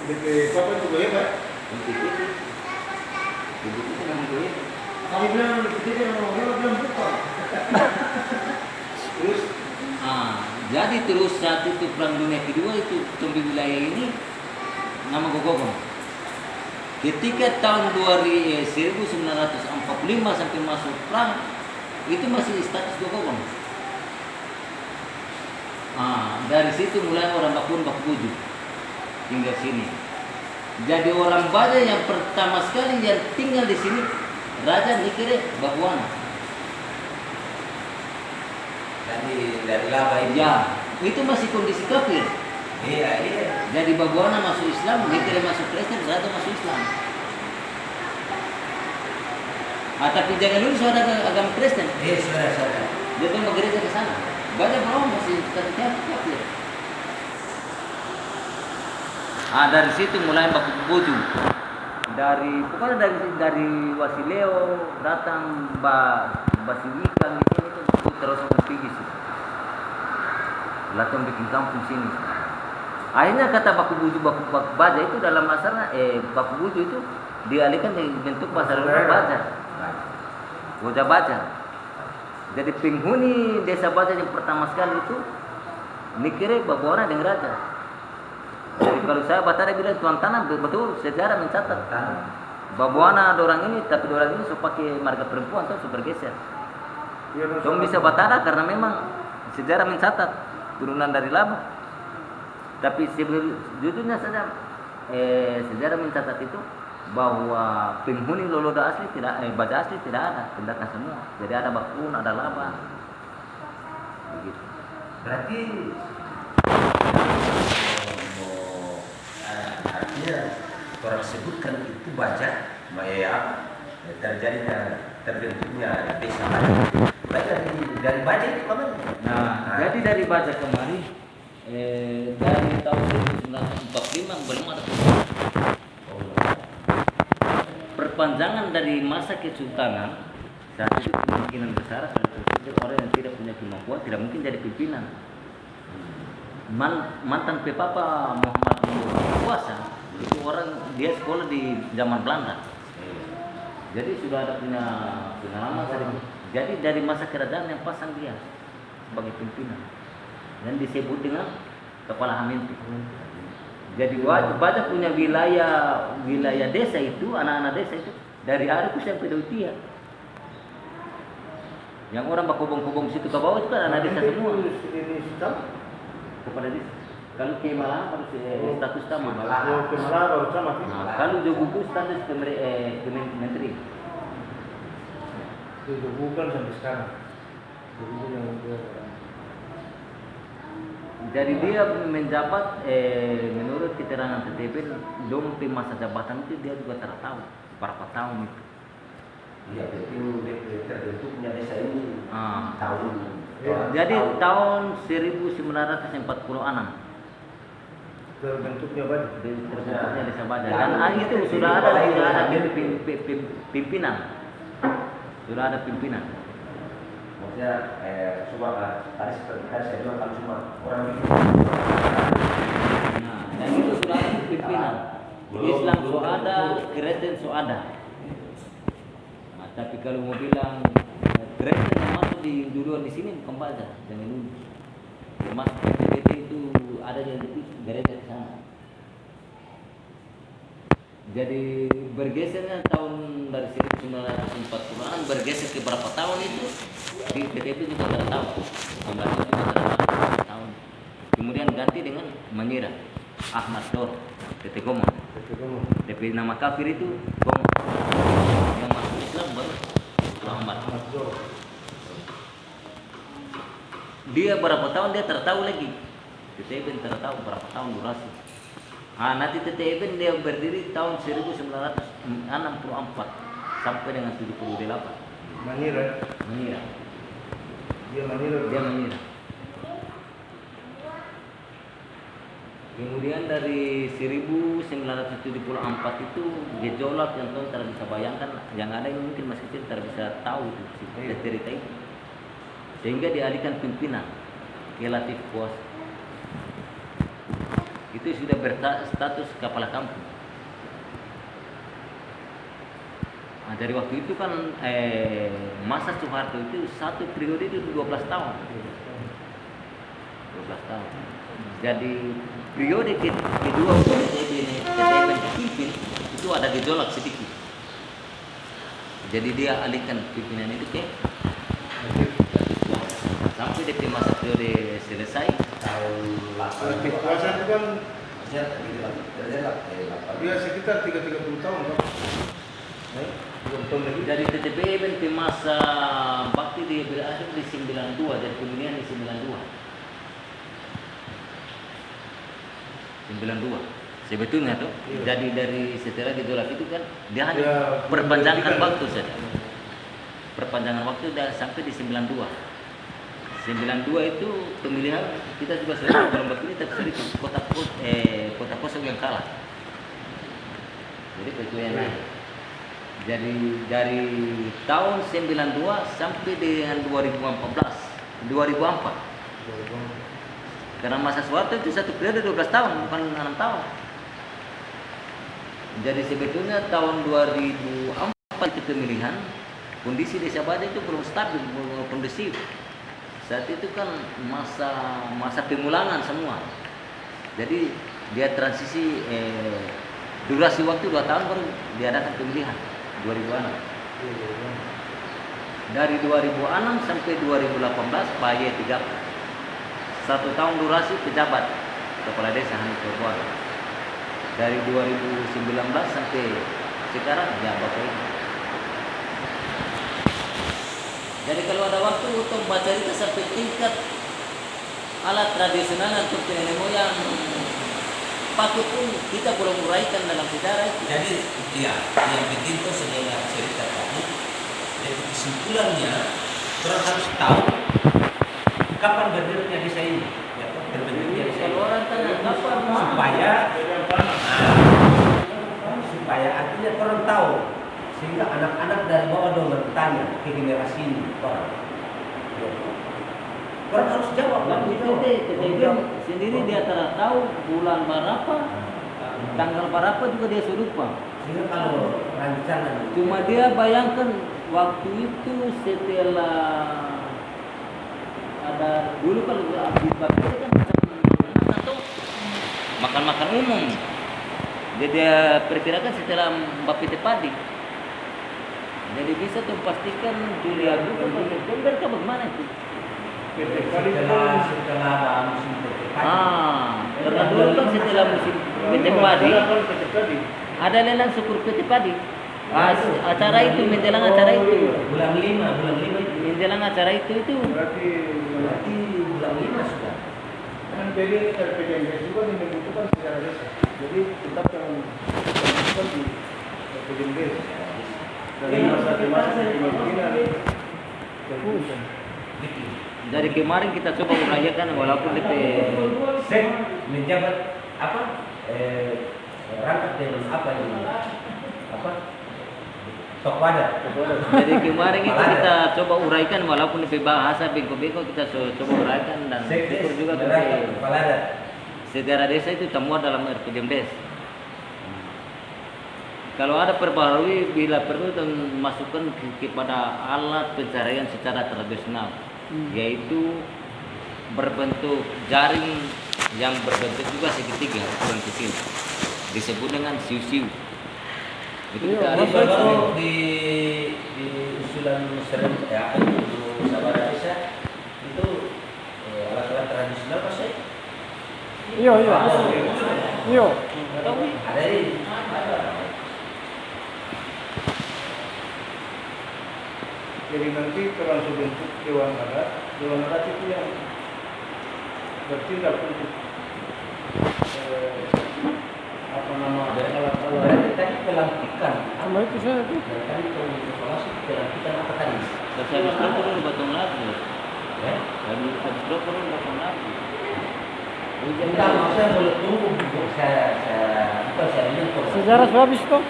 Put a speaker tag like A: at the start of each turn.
A: DP papa itu hebat. Kami bilang kita mau bilang bukan. Terus,
B: jadi terus saat itu perang dunia kedua itu di wilayah ini nama Gogong. Ketika tahun 1945 sampai masuk perang itu masih status Gogong. Dari situ mulai orang Bakun Bakbuju tinggal sini. Jadi orang Baja yang pertama sekali yang tinggal di sini Raja Nikere Babuana.
C: Dari laba ini.
B: Ya, itu masih kondisi kafir.
C: Iya.
B: Jadi Babuana masuk Islam, Nikere masuk Kristen, Raja masuk Islam. Tapi jangan dulu saudara agama Kristen.
C: Iya, saudara.
B: Dia tuh mau gereja ke sana. Banyak orang masih kafir. Dari situ mulai baku buju. Pokoknya dari Wasileo datang Basiwika itu terus pergi sih. Latang bikin kampung sini. Akhirnya kata baku baja itu dalam masalah baku buju itu dialihkan dari bentuk bahasa baja. Wajah baja. Jadi penghuni desa Baja yang pertama sekali itu Nikere Babuana dengan Raja. Jadi kalau saya Batara bilang tuan tanah betul sejarah mencatat. Babuana ada orang ini, tapi orang ini so pakai marga perempuan atau so bergeser. So bisa Batara karena memang sejarah mencatat turunan dari Laba. Tapi sejujurnya saja sejarah mencatat itu bahwa penghuni Loloda asli tidak, Baja asli tidak ada, pendatang semua. Jadi ada Bakun, ada Laba. Begitu.
C: Berarti artinya orang sebutkan itu Baja, terbentuknya desa Baja. Dari Baja itu kemana?
B: Jadi dari Baja kemarin dari tahun 1945 belum ada perpanjangan dari masa kesultanan. Saat itu kemungkinan besar orang yang tidak punya kemampuan tidak mungkin jadi pimpinan. Mantan Pepapa Muhammad Kuasa itu orang dia sekolah di zaman Belanda. Jadi sudah ada punya pengalaman. Jadi dari masa kerajaan yang pasang dia sebagai pimpinan dan disebut dengan kepala Hamenti. Jadi Baja punya wilayah desa itu, anak-anak desa itu dari Arikus sampai Dautia. Yang orang bakobong-kobong situ ke bawah itu kan anak desa semua. Kepada desa. Kalau ke Malang harus status taman.
A: Ke Malang baru camat.
B: Kalau Joguku status menteri.
A: Itu bukan sampai sekarang.
B: Jadi dia menjabat menurut keterangan TTP dong masa jabatan itu dia juga tidak tahu berapa tahun itu.
C: Iya, itu terbentuknya desa ini tahun.
B: Jadi tahun 1946
A: terbentuknya Baja.
B: Terbentuknya desa Baja. Dan itu sudah ada pimpinan. Sudah ada pimpinan.
C: Maksudnya coba tadi seperti saya bilang kalau cuma orang itu.
B: Dan itu sudah ada pimpinan. Islam so ada, Kristen so ada. Tapi kalau mau bilang Kristen yang masuk duluan di sini bukan Baja, jangan dulu. Masuk PTBT itu ada yang di gereja di sana. Jadi bergesernya tahun dari 1940-an bergeser ke berapa tahun itu di PTP juga tidak tahu. Jumlahnya juga tidak tahu tahun. Kemudian ganti dengan Manyira Ahmad Dor PT Gomong. DP nama kafir itu Gomong. Yang masuk Islam baru Ahmad Dor. Dia berapa tahun dia tertahu lagi. PTP tertahu berapa tahun durasi. Nanti TTIP dia berdiri tahun 1964 sampai dengan 78.
A: Manira. Dia Manira. Kemudian dari 1974 itu gejolak yang kau tidak bisa bayangkan, yang ada yang mungkin masih kecil tidak bisa tahu cerita itu. Sehingga dialihkan pimpinan ke Latif Kuasa. Itu
B: itu sudah berstatus kepala kampung. Nah, dari waktu itu kan masa Soeharto itu satu periode itu 12 tahun. 12 tahun. Jadi periode kedua untuk TTIP dipimpin itu ada gejolak sedikit. Jadi dia alihkan pimpinan itu ke sampai DP masa periode selesai
C: tahun 8.
D: Kuasa itu kan
C: Dia
D: dia sekitar 30 tahun kan. 30 tahun lagi.
B: jadi TTP di masa bakti dia berakhir di 92 dan pemilihan di 92 sebetulnya tuh.
D: Iya.
B: Jadi dari setelah gejolak itu kan dia hanya
D: Ya,
B: perpanjangan
D: kan.
B: waktu saja. Perpanjangan waktu dan sampai di 92 itu pemilihan kita juga selalu dalam waktu ini tapi sedikit kota kosong yang kalah. Jadi itu yang naik. Jadi dari tahun 92 sampai dengan 2004. Karena masa Soeharto itu satu periode 12 tahun, bukan 6 tahun. Jadi sebetulnya tahun 2004 itu pemilihan, kondisi Desa Baja itu belum stabil, belum kondusif. Saat itu kan masa pemulangan semua. Jadi dia transisi durasi waktu 2 tahun baru diadakan pemilihan 2006. Dari 2006 sampai 2018 Pak Ye 3 1 tahun durasi pejabat kepala desa hanya Korban. Dari 2019 sampai sekarang ya Bapak ini. Jadi kalau ada waktu untuk baca cerita sampai tingkat alat tradisional untuk nenek moyang patut pun kita belum uraikan dalam sejarah itu.
E: Jadi ya, yang penting itu sejarah cerita tadi. Jadi kesimpulannya orang harus tahu kapan berdirinya desa ini, ya, terbentuknya desa ini.
B: Kalau orang tanya kapan
E: supaya artinya orang tahu sehingga anak-anak dari bawah dong bertanya ke generasi ini orang. Orang harus jawab kan itu.
B: TTIP sendiri dia tidak tahu bulan berapa, tanggal berapa juga dia suruh Pak.
E: Sehingga kalau rancangan
B: Cuma dia bayangkan waktu itu setelah ada dulu kalau di Papua kan makan umum. Jadi dia perkirakan setelah Bapete Padi. Jadi bisa tuh pastikan Juli Agustus atau September ke bagaimana itu?
E: setelah musim PTPAD.
B: Karena dulu kan setelah musim PT Padi ada lelang syukur PT Padi. Acara itu menjelang acara itu.
E: bulan 5 itu.
B: Menjelang acara itu
D: Berarti
E: bulan 5 sudah.
D: kan jadi RPJMD juga membutuhkan secara desa. Jadi tetap yang membutuhkan di RPJMD. Dari masa ke masa kepemimpinan.
B: dari kemarin kita coba merayakan walaupun DP
E: Menjabat apa? Rangkap dengan apa ini? Apa? Tok wadah.
B: Jadi kemarin itu kita coba uraikan walaupun DP bahasa bengko-bengko kita coba uraikan dan syukur juga DP
E: Kepala adat.
B: sejarah desa itu semua dalam RPJM Des. Kalau ada perbaharui bila perlu dan masukkan kepada alat pencarian secara tradisional, yaitu berbentuk jaring yang berbentuk juga segitiga ukuran kecil, disebut dengan siu-siu. Itu kita
E: Ini baru di usulan sering apa itu Sabara Desa itu alat-alat tradisional pasti
F: Iya.
E: ada di
D: Jadi nanti kalau langsung bentuk dewan adat itu yang bertindak untuk alat-alat
E: berarti tadi pelantikan
F: Sama itu saya tuh.
E: tadi kalau evaluasi pelantikan apa tadi?
B: Terus habis itu turun batang lagi.
E: Ya?
B: Habis itu turun batang lagi.
E: Enggak, maksudnya boleh tunggu. Saya lihat kok.
F: Sejarah habis tuh.